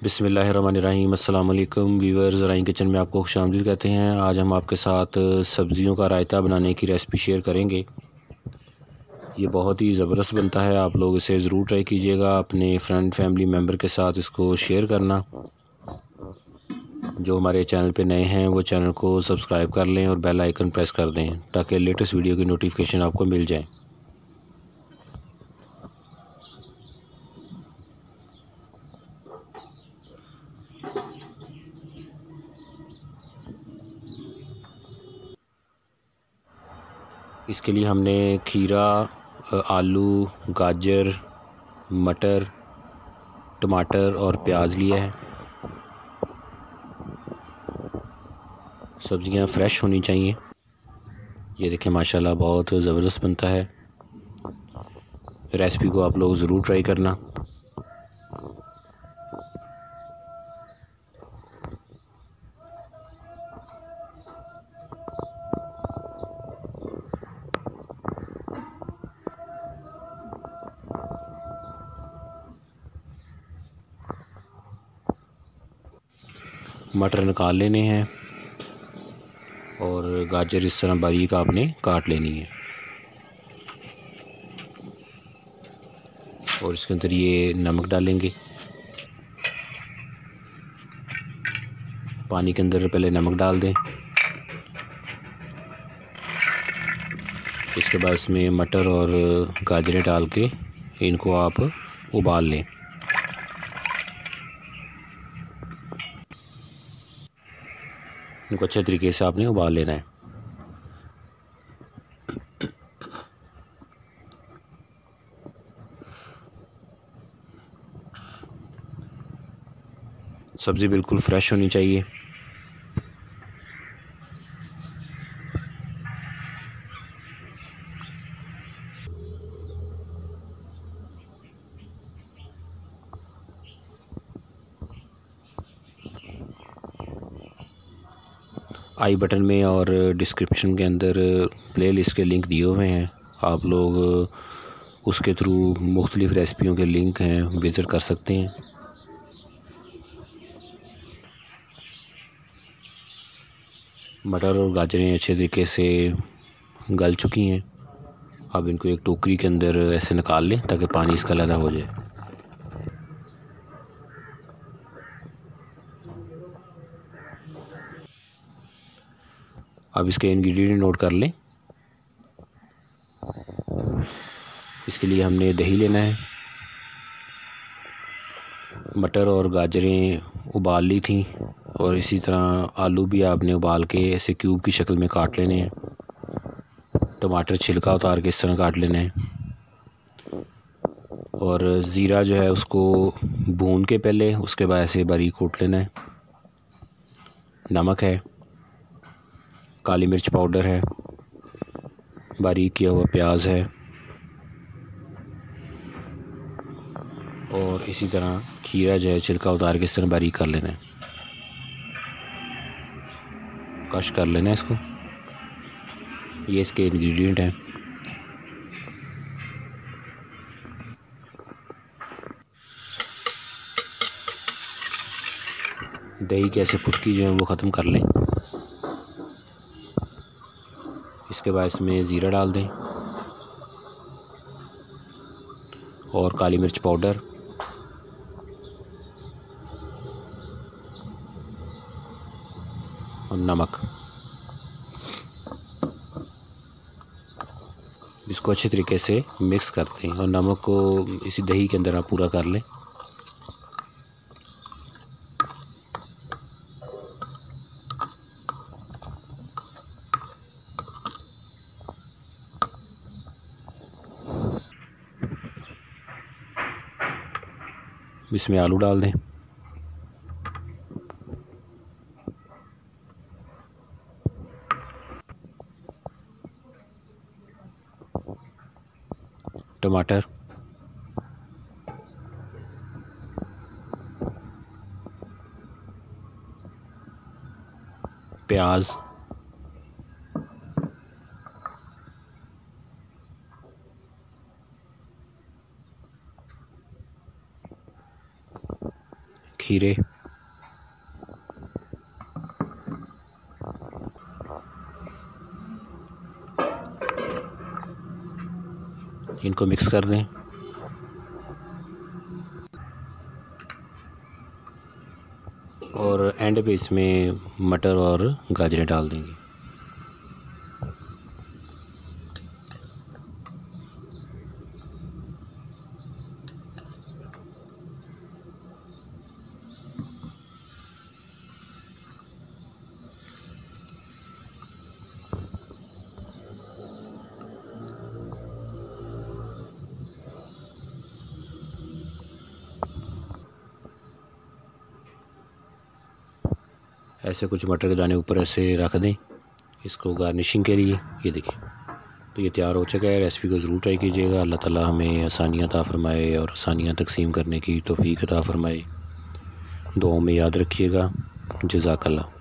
बिस्मिल्लाहिर्रहमानिर्रहीम। अस्सलाम वालेकुम व्यूअर्स, राइन किचन में आपको खुशामदीद कहते हैं। आज हम आपके साथ सब्ज़ियों का रायता बनाने की रेसिपी शेयर करेंगे। ये बहुत ही ज़बरदस्त बनता है, आप लोग इसे ज़रूर ट्राई कीजिएगा। अपने फ्रेंड फैमिली मेम्बर के साथ इसको शेयर करना। जो हमारे चैनल पे नए हैं वो चैनल को सब्सक्राइब कर लें और बेल आइकन प्रेस कर दें ताकि लेटेस्ट वीडियो की नोटिफिकेशन आपको मिल जाए। इसके लिए हमने खीरा, आलू, गाजर, मटर, टमाटर और प्याज लिया है। सब्ज़ियाँ फ़्रेश होनी चाहिए। ये देखें माशाल्लाह बहुत ज़बरदस्त बनता है। रेसिपी को आप लोग ज़रूर ट्राई करना। मटर निकाल लेने हैं और गाजर इस तरह बारीक आपने काट लेनी है। और इसके अंदर ये नमक डालेंगे। पानी के अंदर पहले नमक डाल दें। इसके बाद इसमें मटर और गाजरें डाल के इनको आप उबाल लें। इनको अच्छे तरीके से आपने उबाल लेना है। सब्ज़ी बिल्कुल फ़्रेश होनी चाहिए। आई बटन में और डिस्क्रिप्शन के अंदर प्लेलिस्ट के लिंक दिए हुए हैं। आप लोग उसके थ्रू मुख्तलिफ़ रेसिपियों के लिंक हैं, विज़िट कर सकते हैं। मटर और गाजरें अच्छे तरीके से गल चुकी हैं। अब इनको एक टोकरी के अंदर ऐसे निकाल लें ताकि पानी इसका अलग हो जाए। अब इसके इंग्रेडिएंट नोट कर लें। इसके लिए हमने दही लेना है। मटर और गाजरें उबाल ली थी और इसी तरह आलू भी आपने उबाल के ऐसे क्यूब की शक्ल में काट लेने हैं। टमाटर छिलका उतार के इस तरह काट लेना है। और ज़ीरा जो है उसको भून के पहले, उसके बाद ऐसे बारीक कूट लेना है। नमक है, काली मिर्च पाउडर है, बारीक किया हुआ प्याज है और इसी तरह खीरा जो है छिलका उतार के इस तरह बारीक कर लेना है। कश कर लेना है इसको। ये इसके इंग्रेडिएंट हैं। दही के ऐसे फुटकी जो है वो ख़त्म कर लें। इसके बाद इसमें ज़ीरा डाल दें और काली मिर्च पाउडर और नमक। इसको अच्छे तरीके से मिक्स कर दें और नमक को इसी दही के अंदर आप पूरा कर लें। इसमें आलू डाल दें। टमाटर, प्याज, खीरे, इनको मिक्स कर दें। और एंड पे इसमें मटर और गाजरें डाल देंगे। ऐसे कुछ मटर के दाने ऊपर ऐसे रख दें इसको गार्निशिंग के लिए। ये देखिए, तो ये तैयार हो चुका है। रेसिपी को ज़रूर ट्राई कीजिएगा। अल्लाह ताला हमें आसानियाँ अता फ़रमाए और आसानियाँ तकसीम करने की तौफ़ीक अता फ़रमाए। दुआओं में याद रखिएगा। जज़ाकल्लाह।